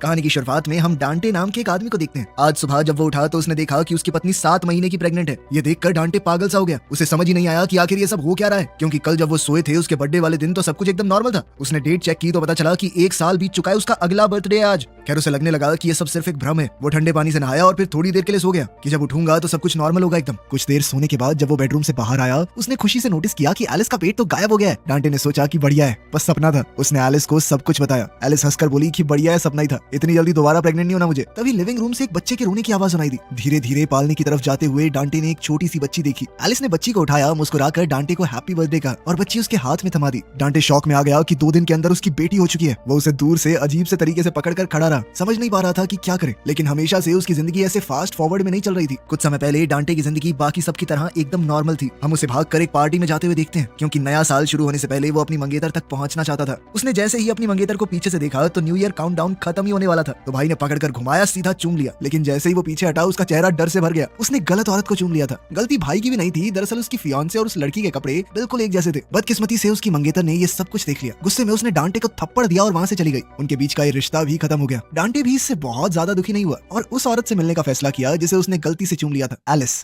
कहानी की शुरुआत में हम डांटे नाम के एक आदमी को देखते हैं। आज सुबह जब वो उठा तो उसने देखा कि उसकी पत्नी 7 महीने की प्रेग्नेंट है। ये देखकर डांटे पागल सा हो गया। उसे समझ ही नहीं आया कि आखिर ये सब हो क्या रहा है, क्योंकि कल जब वो सोए थे उसके बर्थडे वाले दिन तो सब कुछ एकदम नॉर्मल था। उसने डेट चेक की तो पता चला कि 1 साल बीत चुका है, उसका अगला बर्थडे है आज। खैर उसे लगने लगा कि ये सब सिर्फ एक भ्रम है। वो ठंडे पानी से नहाया और फिर थोड़ी देर के लिए सो गया कि जब उठूंगा तो सब कुछ नॉर्मल होगा एकदम। कुछ देर सोने के बाद जब वो बेडरूम से बाहर आया उसने खुशी से नोटिस किया कि एलिस का पेट तो गायब हो गया है। डांटे ने सोचा कि बढ़िया है, बस सपना था। उसने एलिस को सब कुछ बताया। एलिस हंसकर बोली कि बढ़िया है, सपना ही था, इतनी जल्दी दोबारा प्रेग्नेंट नहीं होना मुझे। तभी लिविंग रूम से एक बच्चे के रोने की आवाज सुनाई दी। धीरे धीरे पालने की तरफ जाते हुए डांटे ने एक छोटी सी बच्ची देखी। एलिस ने बच्ची को उठाया, मुस्कुराकर डांटे को हैप्पी बर्थडे कहा और बच्ची उसके हाथ में थमा दी। डांटे शॉक में आ गया कि 2 दिन के अंदर उसकी बेटी हो चुकी है। वो उसे दूर से अजीब से तरीके से पकड़कर खड़ा रहा, समझ नहीं पा रहा था कि क्या करे। लेकिन हमेशा से उसकी जिंदगी ऐसे फास्ट फॉरवर्ड में नहीं चल रही थी। कुछ समय पहले डांटे की जिंदगी बाकी सबकी तरह एकदम नॉर्मल थी। हम उसे भागकर एक पार्टी में जाते हुए देखते हैं, क्योंकि नया साल शुरू होने से पहले वो अपनी मंगेतर तक पहुंचना चाहता था। उसने जैसे ही अपनी मंगेतर को पीछे से देखा तो न्यू ईयर काउंटडाउन खत्म ही होने वाला था। तो भाई ने पकड़कर घुमाया, सीधा चूम लिया। लेकिन जैसे ही वो पीछे हटा उसका चेहरा डर से भर गया। उसने गलत औरत को चूम लिया था। गलती भाई की भी नहीं थी, दरअसल उसकी फियांसे और उस लड़की के कपड़े बिल्कुल एक जैसे थे। बदकिस्मती से उसकी मंगेतर ने ये सब कुछ देख लिया। गुस्से में उसने डांटे को थप्पड़ दिया और वहां से चली गई। उनके बीच का ये रिश्ता भी खत्म हो गया। डांटे भी इससे बहुत ज्यादा दुखी नहीं हुआ और उस औरत से मिलने का फैसला किया जिसे उसने गलती से चूम लिया था, एलिस।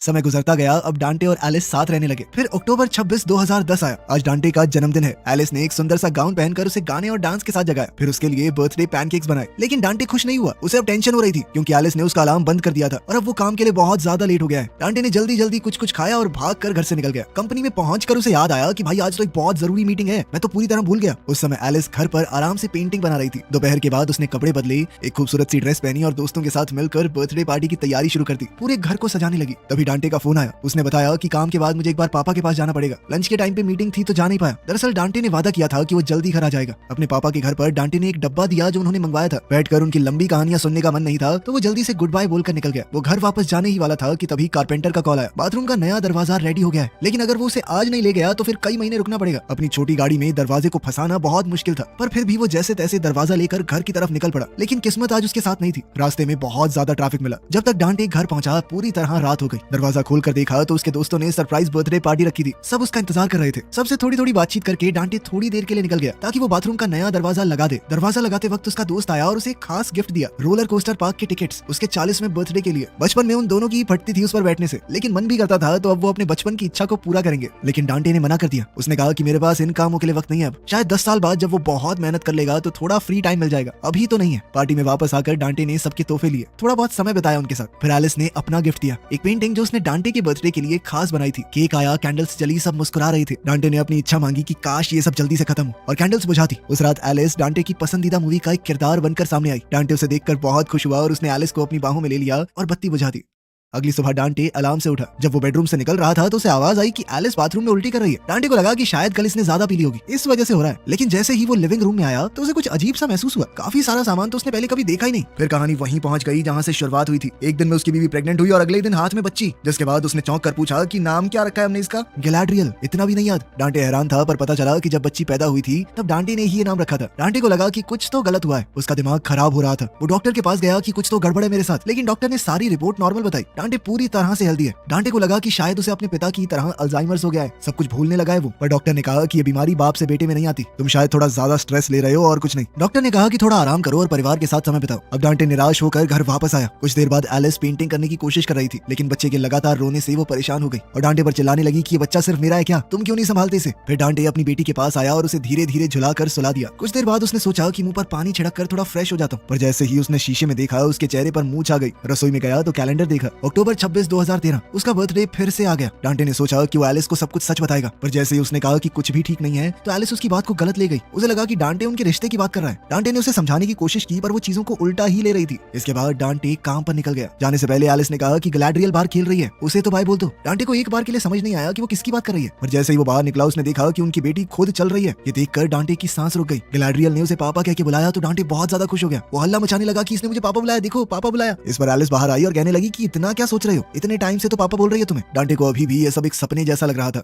समय गुजरता गया, अब डांटे और एलिस साथ रहने लगे। फिर अक्टूबर 26, 2010 आया। आज डांटे का जन्मदिन है। एलिस ने एक सुंदर सा गाउन पहनकर उसे गाने और डांस के साथ जगाया। फिर उसके लिए बर्थडे पैनकेक्स बनाए। लेकिन डांटे खुश नहीं हुआ। उसे अब टेंशन हो रही थी, क्योंकि एलिस ने उसका अलार्म बंद कर दिया था और अब वो काम के लिए बहुत ज्यादा लेट हो गया है। डांटे ने जल्दी जल्दी कुछ खाया और भाग कर घर से निकल गया। कंपनी में पहुंचकर उसे याद आया कि भाई आज तो एक बहुत जरूरी मीटिंग है, मैं तो पूरी तरह भूल गया। उस समय एलिस घर पर आराम से पेंटिंग बना रही थी। दोपहर के बाद उसने कपड़े बदले, एक खूबसूरत सी ड्रेस पहनी और दोस्तों के साथ मिलकर बर्थडे पार्टी की तैयारी शुरू कर दी। पूरे घर को सजाने लगी। तभी डांटे का फोन आया। उसने बताया कि काम के बाद मुझे एक बार पापा के पास जाना पड़ेगा। लंच के टाइम पे मीटिंग थी तो जा नहीं पाया। दरअसल डांटे ने वादा किया था कि वो जल्दी घर आ जाएगा। अपने पापा के घर पर डांटे ने एक डब्बा दिया जो उन्होंने मंगवाया था। बैठकर उनकी लंबी कहानियां सुनने का मन नहीं था, तो वो जल्दी से गुड बाय बोलकर निकल गया। वो घर वापस जाने ही वाला था कि तभी कारपेंटर का कॉल आया। बाथरूम का नया दरवाजा रेडी हो गया है, लेकिन अगर वो उसे आज नहीं ले गया तो फिर कई महीने रुकना पड़ेगा। अपनी छोटी गाड़ी में दरवाजे को फंसाना बहुत मुश्किल था, पर फिर भी वो जैसे तैसे दरवाजा लेकर घर की तरफ निकल पड़ा। लेकिन किस्मत आज उसके साथ नहीं थी। रास्ते में बहुत ज्यादा ट्रैफिक मिला। जब तक डांटे घर पहुंचा पूरी तरह रात हो गई। दरवाजा खोलकर देखा तो उसके दोस्तों ने सरप्राइज बर्थडे पार्टी रखी थी। सब उसका इंतजार कर रहे थे। सबसे थोड़ी थोड़ी बातचीत करके डांटे थोड़ी देर के लिए निकल गया ताकि वो बाथरूम का नया दरवाजा लगा दे। दरवाजा लगाते वक्त उसका दोस्त आया और उसे एक खास गिफ्ट दिया, रोलर कोस्टर पार्क के टिकट्स, उसके 40वें बर्थडे के लिए। बचपन में उन दोनों की फटती थी उस पर बैठने से, लेकिन मन भी करता था, तो अब वो अपने बचपन की इच्छा को पूरा करेंगे। लेकिन डांटे ने मना कर दिया। उसने कहा कि मेरे पास इन कामों के लिए वक्त नहीं है। अब शायद 10 साल बाद जब वो बहुत मेहनत कर लेगा तो थोड़ा फ्री टाइम मिल जाएगा, अभी तो नहीं है। पार्टी में वापस आकर डांटे ने सबके तोहफे लिए, थोड़ा बहुत समय बिताया उनके साथ। फिर एलिस ने अपना गिफ्ट दिया, एक पेंटिंग जो उसने डांटे के बर्थडे के लिए खास बनाई थी। केक आया, कैंडल्स जली, सब मुस्कुरा रहे थे। डांटे ने अपनी इच्छा मांगी कि काश ये सब जल्दी से खत्म हो और कैंडल्स बुझा दी। उस रात एलिस डांटे की पसंदीदा मूवी का एक किरदार बनकर सामने आई। डांटे उसे देखकर बहुत खुश हुआ और उसने एलिस को अपनी बाहों में ले लिया और बत्ती बुझा दी। अगली सुबह डांटे अलार्म से उठा। जब वो बेडरूम से निकल रहा था तो उसे आवाज आई कि एलिस बाथरूम में उल्टी कर रही है। डांटे को लगा कि शायद कल इसने ज्यादा पी ली होगी, इस वजह से हो रहा है। लेकिन जैसे ही वो लिविंग रूम में आया तो उसे कुछ अजीब सा महसूस हुआ। काफी सारा सामान तो उसने पहले कभी देखा ही नहीं। फिर कहानी वहीं पहुंच गई जहां से शुरुआत हुई थी। एक दिन में उसकी बीवी प्रेग्नेंट हुई और अगले दिन हाथ में बच्ची, जिसके बाद उसने चौंक कर पूछा कि नाम क्या रखा है हमने इसका। गैलाड्रियल। इतना भी नहीं याद। डांटे हैरान था, पर पता चला कि जब बच्ची पैदा हुई थी तब डांटे ने ही ये नाम रखा था। डांटे को लगा कि कुछ तो गलत हुआ है। उसका दिमाग खराब हो रहा था। वो डॉक्टर के पास गया कि कुछ तो गड़बड़ है मेरे साथ, लेकिन डॉक्टर ने सारी रिपोर्ट नॉर्मल बताई। डांटे पूरी तरह से हेल्दी है। डांटे को लगा कि शायद उसे अपने पिता की तरह अल्जाइमर्स हो गया है, सब कुछ भूलने लगा है वो। पर डॉक्टर ने कहा कि ये बीमारी बाप से बेटे में नहीं आती, तुम शायद थोड़ा ज्यादा स्ट्रेस ले रहे हो और कुछ नहीं। डॉक्टर ने कहा कि थोड़ा आराम करो और परिवार के साथ समय बिताओ। अब डांटे निराश होकर घर वापस आया। कुछ देर बाद एलिस पेंटिंग करने की कोशिश कर रही थी, लेकिन बच्चे के लगातार रोने से वो परेशान हो गई और डांटे पर चिल्लाने लगी कि ये बच्चा सिर्फ मेरा है क्या, तुम क्यों नहीं संभालते इसे। फिर डांटे अपनी बेटी के पास आया और उसे धीरे धीरे झुलाकर सुला दिया। कुछ देर बाद उसने सोचा कि मुंह पर पानी छिड़क कर थोड़ा फ्रेश हो जाता हूं, पर जैसे ही उसने शीशे में देखा उसके चेहरे पर मूंछ आ गई। रसोई में गया तो कैलेंडर देखा, अक्टूबर 26, 2013 उसका बर्थडे फिर से आ गया। डांटे ने सोचा कि वो एलिस को सब कुछ सच बताएगा, पर जैसे ही उसने कहा कि कुछ भी ठीक नहीं है तो एलिस उसकी बात को गलत ले गई। उसे लगा कि डांटे उनके रिश्ते की बात कर रहा है। डांटे ने उसे समझाने की कोशिश की, पर वो चीजों को उल्टा ही ले रही थी। इसके बाद डांटे काम पर निकल गया। जाने से पहले एलिस ने कहा कि गैलाड्रियल बाहर खेल रही है, उसे तो बाय बोल दो। डांटे को एक बार के लिए समझ नहीं आया कि वो किसकी बात कर रही है, पर जैसे ही वो बाहर निकला उसने देखा कि उनकी बेटी खुद चल रही है। ये देखकर डांटे की सांस रुक गई। गैलाड्रियल ने उसे पापा कह के बुलाया तो डांटे बहुत ज्यादा खुश हो गया। वो हल्ला मचाने लगा कि इसने मुझे पापा बुलाया, देखो पापा बुलाया। इस पर एलिस बाहर आई और कहने लगी कि इतना क्या सोच रहे हो, इतने टाइम से तो पापा बोल रही है तुम्हें। डांटे को अभी भी ये सब एक सपने जैसा लग रहा था।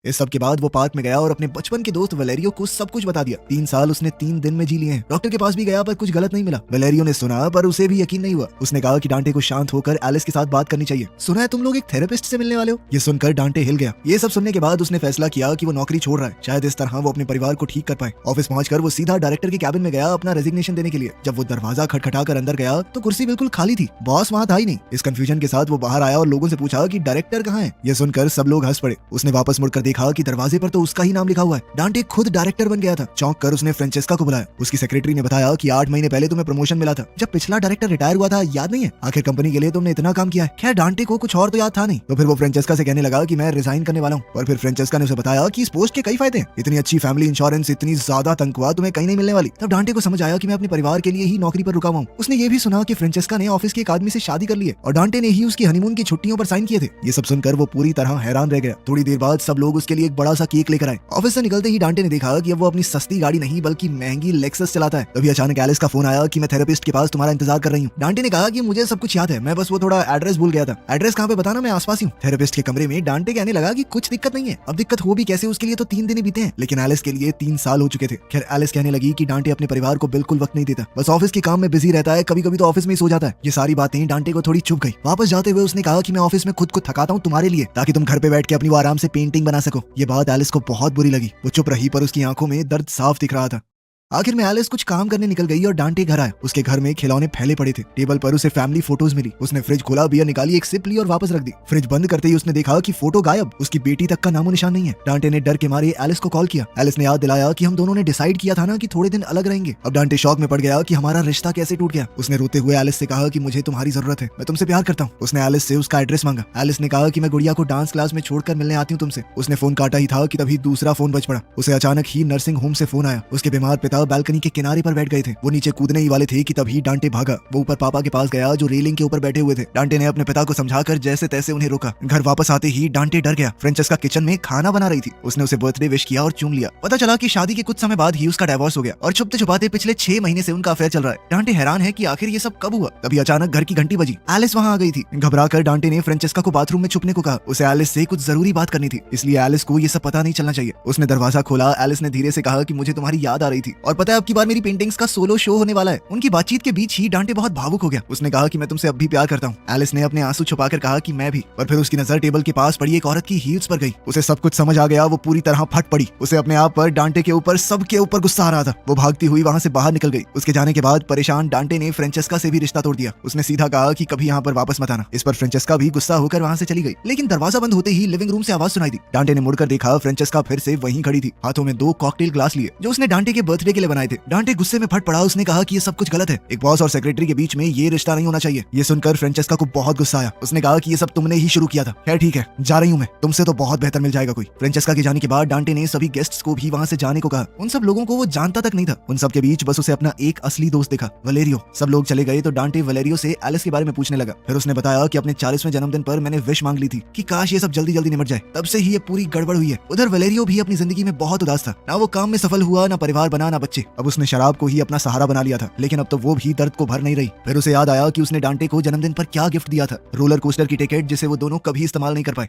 इस सब के बाद वो पार्क में गया और अपने बचपन के दोस्त वलेरियो को सब कुछ बता दिया। 3 साल उसने 3 दिन में जी लिए हैं। डॉक्टर के पास भी गया पर कुछ गलत नहीं मिला। वलेरियो ने सुना पर उसे भी यकीन नहीं हुआ। उसने कहा कि डांटे को शांत होकर एलिस के साथ बात करनी चाहिए। सुना है तुम लोग एक थेरेपिस्ट से मिलने वाले हो। ये सुनकर डांटे हिल गया। ये सब सुनने के बाद उसने फैसला किया कि वो नौकरी छोड़ रहा है। शायद इस तरह वो अपने परिवार को ठीक कर पाए। ऑफिस पहुंचकर वो सीधा डायरेक्टर के कैबिन में गया अपना रेजिग्नेशन देने के लिए। जब वो दरवाजा खटखटाकर अंदर गया तो कुर्सी बिल्कुल खाली थी। बॉस वहाँ था ही नहीं। इस कंफ्यूजन के साथ वो बाहर आया और लोगों से पूछा कि डायरेक्टर कहाँ है। ये सुनकर सब लोग हंस पड़े। उसने वापस मुड़कर देखा कि दरवाजे पर तो उसका ही नाम लिखा हुआ है। डांटे खुद डायरेक्टर बन गया था। चौंक कर उसने फ्रेंचेस्का को बुलाया। उसकी सेक्रेटरी ने बताया कि 8 महीने पहले तुम्हें प्रमोशन मिला था। जब पिछला डायरेक्टर रिटायर हुआ था, याद नहीं है? आखिर कंपनी के लिए तुमने इतना काम किया है। खैर डांटे को कुछ और तो याद था नहीं। तो फिर वो फ्रेंचेस्का से कहने लगा कि मैं रिजाइन करने वाला हूँ। और फिर फ्रेंचेस्का ने उसे बताया कि इस पोस्ट के कई फायदे हैं। इतनी अच्छी फैमिली इंश्योरेंस, इतनी ज्यादा तनख्वाह तुम्हें कहीं नहीं मिलने वाली। तब डांटे को समझ आया कि मैं अपने परिवार के लिए ही नौकरी पर रुका हुआ हूँ। उसने ये भी सुना कि फ्रेंचेस्का ने ऑफिस के एक आदमी से शादी कर ली है और डांटे ने ही उसकी हनीमून की छुट्टियों पर साइन किए थे। ये सब सुनकर वो पूरी तरह हैरान रह गया। थोड़ी देर बाद सब लोग उसके लिए एक बड़ा सा केक लेकर आए। ऑफिस से निकलते ही डांटे ने देखा कि अब वो अपनी सस्ती गाड़ी नहीं बल्कि महंगी लेक्सस चलाता है। तभी अचानक एलिस का फोन आया कि मैं थेरेपिस्ट के पास तुम्हारा इंतजार कर रही हूँ। डांटे ने कहा कि मुझे सब कुछ याद है, मैं बस वो थोड़ा एड्रेस भूल गया था। एड्रेस कहाँ पे बताना, मैं आसपास ही हूँ। थेरेपिस्ट के कमरे में डांटे कहने लगा कि कुछ दिक्कत नहीं है। अब दिक्कत हो भी कैसे, उसके लिए तो 3 दिन ही बीते हैं, लेकिन एलिस के लिए 3 साल हो चुके थे। खैर एलिस कहने लगी कि डांटे अपने परिवार को बिल्कुल वक्त नहीं देता, बस ऑफिस के काम में बिजी रहता है, कभी कभी तो ऑफिस में ही सो जाता है। ये सारी बातें डांटे को थोड़ी चुभ गई। वापस जाते हुए उसने कहा कि मैं ऑफिस में खुद को थकाता हूँ तुम्हारे लिए, ताकि तुम घर पे बैठ के अपनी वो आराम से पेंटिंग बना सको। ये बात एलिस को बहुत बुरी लगी। वो चुप रही पर उसकी आंखों में दर्द साफ दिख रहा था। आखिर में एलिस कुछ काम करने निकल गई और डांटे घर आया। उसके घर में खिलौने फैले पड़े थे। टेबल पर उसे फैमिली फोटोज मिली। उसने फ्रिज खोला, बियर निकाली, एक सिप ली और वापस रख दी। फ्रिज बंद करते ही उसने देखा कि फोटो गायब, उसकी बेटी तक का नामो निशान नहीं है। डांटे ने डर के मारे एलिस को कॉल किया। एलिस ने याद दिलाया कि हम दोनों ने डिसाइड किया था ना कि थोड़े दिन अलग रहेंगे। अब डांटे शॉक में पड़ गया कि हमारा रिश्ता कैसे टूट गया। उसने रोते हुए एलिस से कहा कि मुझे तुम्हारी जरूरत है, मैं तुमसे प्यार करता हूँ। उसने एलिस से उसका एड्रेस मांगा। एलिस ने कहा कि मैं गुड़िया को डांस क्लास में छोड़कर मिलने आती हूँ तुमसे। उसने फोन काटा ही था कि तभी दूसरा फोन बज पड़ा। उसे अचानक ही नर्सिंग होम से फोन आया। उसके बीमार पिता बालकनी के किनारे पर बैठ गए थे। वो नीचे कूदने ही वाले थे कि तभी डांटे भागा। वो ऊपर पापा के पास गया जो रेलिंग के ऊपर बैठे हुए थे। डांटे ने अपने पिता को समझाकर जैसे तैसे उन्हें रोका। घर वापस आते ही डांटे डर गया। फ्रेंचेस्का किचन में खाना बना रही थी। उसने उसे बर्थडे विश किया और चूम लिया। पता चला कि शादी के कुछ समय बाद ही उसका डिवोर्स हो गया और छुपते छुपाते पिछले 6 महीने से उनका अफेयर चल रहा है। डांटे हैरान है कि आखिर ये सब कब हुआ। तभी अचानक घर की घंटी बजी। एलिस वहाँ आ गई थी। घबराकर डांटे ने फ्रेंचेस्का को बाथरूम में छुपने को कहा। उसे एलिस से कुछ जरूरी बात करनी थी, इसलिए एलिस को ये सब पता नहीं चलना चाहिए। उसने दरवाजा खोला। एलिस ने धीरे से कहा कि मुझे तुम्हारी याद आ रही थी और पता है अब की बार मेरी पेंटिंग्स का सोलो शो होने वाला है। उनकी बातचीत के बीच ही डांटे बहुत भावुक हो गया। उसने कहा कि मैं तुमसे अब भी प्यार करता हूँ। एलिस ने अपने आंसू छुपाकर कहा कि मैं भी। पर फिर उसकी नजर टेबल के पास पड़ी एक औरत की हील्स पर गई। उसे सब कुछ समझ आ गया। वो पूरी तरह फट पड़ी। उसे अपने आप पर, डांटे के ऊपर, सबके ऊपर गुस्सा आ रहा था। वो भागती हुई वहाँ से बाहर निकल गई। उसके जाने के बाद परेशान डांटे ने फ्रेंचेस्का से भी रिश्ता तोड़ दिया। उसने सीधा कहा कि कभी यहाँ पर वापस मत आना। इस पर फ्रेंचेस्का भी गुस्सा होकर वहाँ से चली गई। लेकिन दरवाजा बंद होते ही लिविंग रूम से आवाज सुनाई दी। डांटे ने मुड़कर देखा, फ्रेंचेस्का फिर से वहीं खड़ी थी, हाथों में 2 कॉकटेल ग्लास लिए जो उसने डांटे के बर्थडे के लिए बनाए थे। डांटे गुस्से में फट पड़ा। उसने कहा कि ये सब कुछ गलत है। एक बॉस और सेक्रेटरी के बीच में ये रिश्ता नहीं होना चाहिए। ये सुनकर फ्रेंचेस्का को बहुत गुस्सा आया। उसने कहा कि ये सब तुमने ही शुरू किया था। खैर ठीक है, जा रही हूँ मैं, तुमसे तो बहुत बेहतर मिल जाएगा कोई। फ्रेंचेस्का के जाने के बाद डांटे ने सभी गेस्ट्स को भी वहाँ से जाने को कहा। उन सब लोगों को वो जानता तक नहीं था। उन सब के बीच बस उसे अपना एक असली दोस्त दिखा, वलेरियो। सब लोग चले गए तो डांटे वलेरियो से एलिस के बारे में पूछने लगा। फिर उसने बताया कि अपने 40वें जन्मदिन पर मैंने विश मांग ली थी कि काश ये सब जल्दी जल्दी निमट जाए। तब से ही ये पूरी गड़बड़ हुई है। उधर वलेरियो भी अपनी जिंदगी में बहुत उदास था। ना वो काम में सफल हुआ, ना परिवार बना, ना बच्चे। अब उसने शराब को ही अपना सहारा बना लिया था, लेकिन अब तो वो भी दर्द को भर नहीं रही। फिर उसे याद आया कि उसने डांटे को जन्मदिन पर क्या गिफ्ट दिया था, रोलर कोस्टर की टिकट, जिसे वो दोनों कभी इस्तेमाल नहीं कर पाए।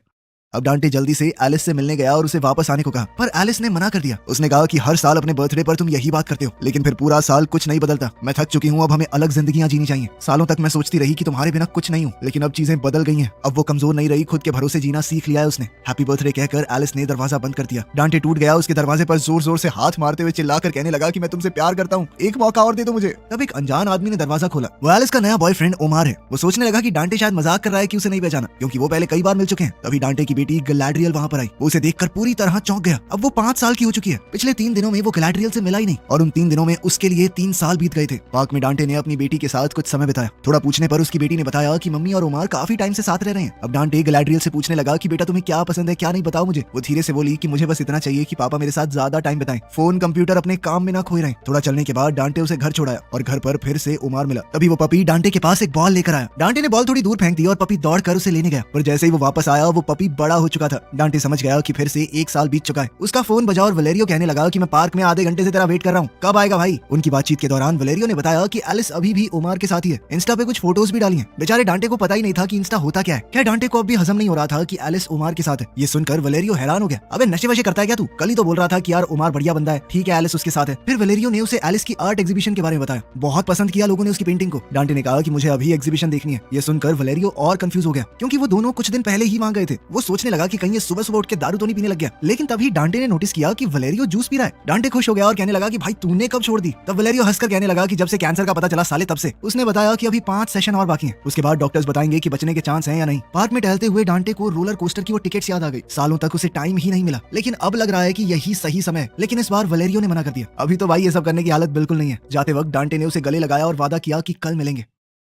अब डांटे जल्दी से एलिस से मिलने गया और उसे वापस आने को कहा, पर एलिस ने मना कर दिया। उसने कहा कि हर साल अपने बर्थडे पर तुम यही बात करते हो, लेकिन फिर पूरा साल कुछ नहीं बदलता। मैं थक चुकी हूँ, अब हमें अलग जिंदगियां जीनी चाहिए। सालों तक मैं सोचती रही कि तुम्हारे बिना कुछ नहीं हूँ, लेकिन अब चीजें बदल गई हैं। अब वो कमजोर नहीं रही, खुद के भरोसे जीना सीख लिया है उसने। हैप्पी बर्थडे कहकर एलिस ने दरवाजा बंद कर दिया। डांटे टूट गया। उसके दरवाजे पर जोर जोर से हाथ मारते हुए चिल्लाकर कहने लगा कि मैं तुमसे प्यार करता हूँ, एक मौका और दे दो मुझे। तब एक अनजान आदमी ने दरवाजा खोला। वो एलिस का नया बॉयफ्रेंड ओमार है। वो सोचने लगा कि डांटे शायद मजाक कर रहा है कि उसे नहीं पहचाना, क्योंकि वो पहले कई बार मिल चुके हैं। तभी डांटे की बेटी गैलाड्रियल वहाँ पर आई। वो उसे देखकर पूरी तरह चौंक गया। अब वो 5 साल की हो चुकी है। पिछले 3 दिनों में वो गैलाड्रियल से मिला ही नहीं और उन 3 दिनों में उसके लिए 3 साल बीत गए थे। पार्क में डांटे ने अपनी बेटी के साथ कुछ समय बिताया। थोड़ा पूछने पर उसकी बेटी ने बताया कि मम्मी और ओमार काफी टाइम से साथ रह रहे हैं। अब डांटे गैलाड्रियल से पूछने लगा कि बेटा तुम्हें क्या पसंद है, क्या नहीं, बताओ मुझे। वो धीरे से बोली कि मुझे बस इतना चाहिए कि पापा मेरे साथ ज्यादा टाइम बिताएं, फोन कंप्यूटर अपने काम में ना खोए रहें। थोड़ा चलने के बाद डांटे उसे घर छोड़ाया और घर पर फिर से ओमार मिला। तभी वो पपी डांटे के पास एक बॉल लेकर आया। डांटे ने बॉल थोड़ी दूर फेंक दी और पपी दौड़ कर उसे लेने गया, पर जैसे ही वो वापस आया वो पपी बड़ा हो चुका था। डांटे समझ गया कि फिर से 1 साल बीत चुका है। उसका फोन बजा और वलेरियो कहने लगा कि मैं पार्क में आधे घंटे से तेरा वेट कर रहा हूँ, कब आएगा भाई। उनकी बातचीत के दौरान वलेरियो ने बताया कि एलिस अभी भी ओमार के साथ ही है, इंस्टा पे कुछ फोटोज भी डाली हैं। बेचारे डांटे को पता ही नहीं था कि इंस्टा होता क्या है। क्या डांटे को अब भी हजम नहीं हो रहा था कि एलिस ओमार के साथ है। ये सुनकर वलेरियो हैरान हो गया। अबे नशे वशे करता है क्या तू? कल ही तो बोल रहा था कि यार ओमार बढ़िया बंदा है, ठीक है एलिस उसके साथ है। फिर वलेरियो ने उसे एलिस की आर्ट एग्जीबिशन के बारे में बताया। बहुत पसंद किया लोगों ने उसकी पेंटिंग को। डांटे ने कहा कि मुझे अभी एग्जीबिशन देखनी है। ये सुनकर वलेरियो और कंफ्यूज हो गया, क्योंकि वो दोनों कुछ दिन पहले ही वहां गए थे। वो सोचने लगा कि कहीं ये सुबह सुबह उठ के दारू तो नहीं पीने लग गया। लेकिन तभी डांटे ने नोटिस किया कि वलेरियो जूस पी रहा है। डांटे खुश हो गया और कहने लगा कि भाई तूने कब छोड़ दी? तब वलेरियो हंसकर कहने लगा कि जब से कैंसर का पता चला साले तब से। उसने बताया कि अभी 5 सेशन और बाकी हैं, उसके बाद डॉक्टर्स बताएंगे कि बचने के चांस हैं या नहीं। पार्क में टहलते हुए डांटे को रोलर कोस्टर की वो टिकट्स याद आ गई। सालों तक उसे टाइम ही नहीं मिला, लेकिन अब लग रहा है कि यही सही समय है। लेकिन इस बार वलेरियो ने मना कर दिया। अभी तो भाई ये सब करने की हालत बिल्कुल नहीं है। जाते वक्त डांटे ने उसे गले लगाया और वादा किया कि कल मिलेंगे।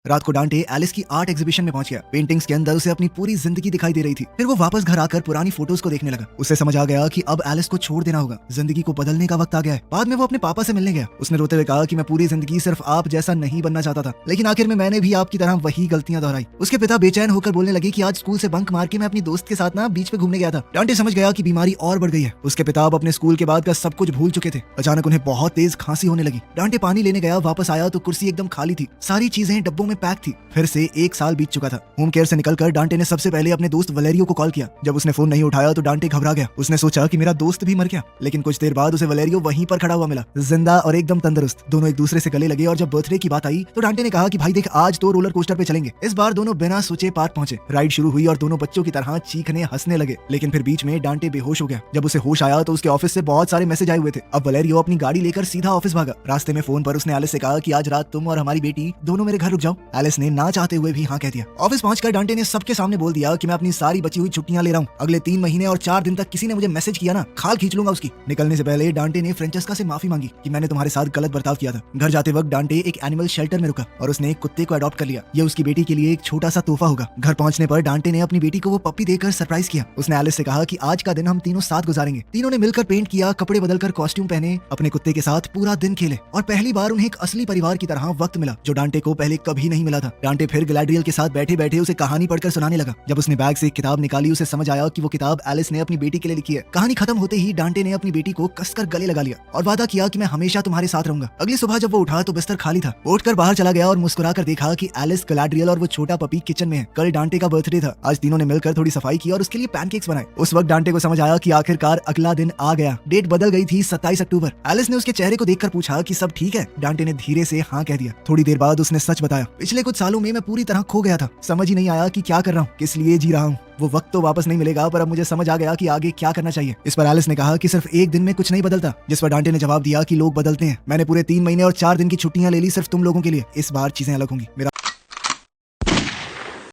रात को डांटे एलिस की आर्ट एग्जीबिशन में पहुंच गया। पेंटिंग्स के अंदर उसे अपनी पूरी जिंदगी दिखाई दे रही थी। फिर वो वापस घर आकर पुरानी फोटोज को देखने लगा। उसे समझ आ गया कि अब एलिस को छोड़ देना होगा, जिंदगी को बदलने का वक्त आ गया है। बाद में वो अपने पापा से मिलने गया। उसने रोते हुए कहा कि मैं पूरी जिंदगी सिर्फ आप जैसा नहीं बनना चाहता था, लेकिन आखिर में मैंने भी आपकी तरह वही गलतियां दोहराई। उसके पिता बेचैन होकर बोलने लगे कि आज स्कूल से बंक मार के मैं अपनी दोस्त के साथ ना बीच पे घूमने गया था। डांटे समझ गया कि बीमारी और बढ़ गई है। उसके पिता अब अपने स्कूल के बाद का सब कुछ भूल चुके थे। अचानक उन्हें बहुत तेज खांसी होने लगी। डांटे पानी लेने गया, वापस आया तो कुर्सी एकदम खाली थी, सारी चीजें डब्बों में पैक थी। फिर से 1 साल बीत चुका था। होम केयर से निकलकर डांटे ने सबसे पहले अपने दोस्त वलेरियो को कॉल किया। जब उसने फोन नहीं उठाया तो डांटे घबरा गया। उसने सोचा कि मेरा दोस्त भी मर गया, लेकिन कुछ देर बाद उसे वलेरियो वहीं पर खड़ा हुआ मिला, जिंदा और एकदम तंदुरुस्त। दोनों एक दूसरे से गले लगे और जब बर्थडे की बात आई तो डांटे ने कहा कि भाई देख आज तो रोलर कोस्टर पे चलेंगे। इस बार दोनों बिना सोचे पार्क पहुंचे। राइड शुरू हुई और दोनों बच्चों की तरह चीखने हंसने लगे, लेकिन फिर बीच में डांटे बेहोश हो गया। जब उसे होश आया तो उसके ऑफिस से बहुत सारे मैसेज आए हुए थे। अब वलेरियो अपनी गाड़ी लेकर सीधा ऑफिस भागा। रास्ते में फोन पर उसने एलिस से कहा कि आज रात तुम और हमारी बेटी दोनों मेरे घर रुक जाओ। एलिस ने ना चाहते हुए भी हाँ कह दिया। ऑफिस पहुंचकर डांटे ने सबके सामने बोल दिया कि मैं अपनी सारी बची हुई छुट्टियां ले रहा हूं। अगले 3 महीने और 4 दिन तक किसी ने मुझे मैसेज किया ना, खाल खींच लूंगा उसकी। निकलने से पहले डांटे ने फ्रेंचेस्का से माफी मांगी कि मैंने तुम्हारे साथ गलत बर्ताव किया था। घर जाते वक्त डांटे एक एनिमल शेल्टर में रुका और उसने एक कुत्ते को अडॉप्ट कर लिया। ये उसकी बेटी के लिए एक छोटा सा तोहफा होगा। घर पहुंचने पर डांटे ने अपनी बेटी को वो पप्पी देकर सरप्राइज किया। उसने एलिस से कहा कि आज का दिन हम तीनों साथ गुजारेंगे। तीनों ने मिलकर पेंट किया, कपड़े बदलकर कॉस्ट्यूम पहने, अपने कुत्ते के साथ पूरा दिन खेले और पहली बार उन्हें एक असली परिवार की तरह वक्त मिला, जो डांटे को पहले कभी नहीं मिला था। डांटे फिर गैलाड्रियल के साथ बैठे बैठे उसे कहानी पढ़कर सुनाने लगा। जब उसने बैग से एक किताब निकाली उसे समझ आया कि वो किताब एलिस ने अपनी बेटी के लिए लिखी है। कहानी खत्म होते ही डांटे ने अपनी बेटी को कसकर गले लगा लिया और वादा किया कि मैं हमेशा तुम्हारे साथ रहूंगा। अगली सुबह जब वो उठा तो बिस्तर खाली था। वो उठकर बाहर चला गया और मुस्कुरा कर देखा कि एलिस, गैलाड्रियल और वो छोटा पपी किचन में है। कल डांटे का बर्थडे था। आज तीनों ने मिलकर थोड़ी सफाई की और उसके लिए पैनकेक्स बनाए। उस वक्त डांटे को समझ आया कि आखिरकार अगला दिन आ गया। डेट बदल गई थी, 27 अक्टूबर। एलिस ने उसके चेहरे को देखकर पूछा कि सब ठीक है। डांटे ने धीरे से हाँ कह दिया। थोड़ी देर बाद उसने सच बताया, पिछले कुछ सालों में मैं पूरी तरह खो गया था। समझ ही नहीं आया कि क्या कर रहा हूँ, किस लिए जी रहा हूँ। वो वक्त तो वापस नहीं मिलेगा, पर अब मुझे समझ आ गया कि आगे क्या करना चाहिए। इस पर एलिस ने कहा कि सिर्फ एक दिन में कुछ नहीं बदलता। जिस पर डांटे ने जवाब दिया कि लोग बदलते हैं। मैंने पूरे 3 महीने और 4 दिन की छुट्टियां ले ली सिर्फ तुम लोगों के लिए। इस बार चीजें अलग होंगी। मेरा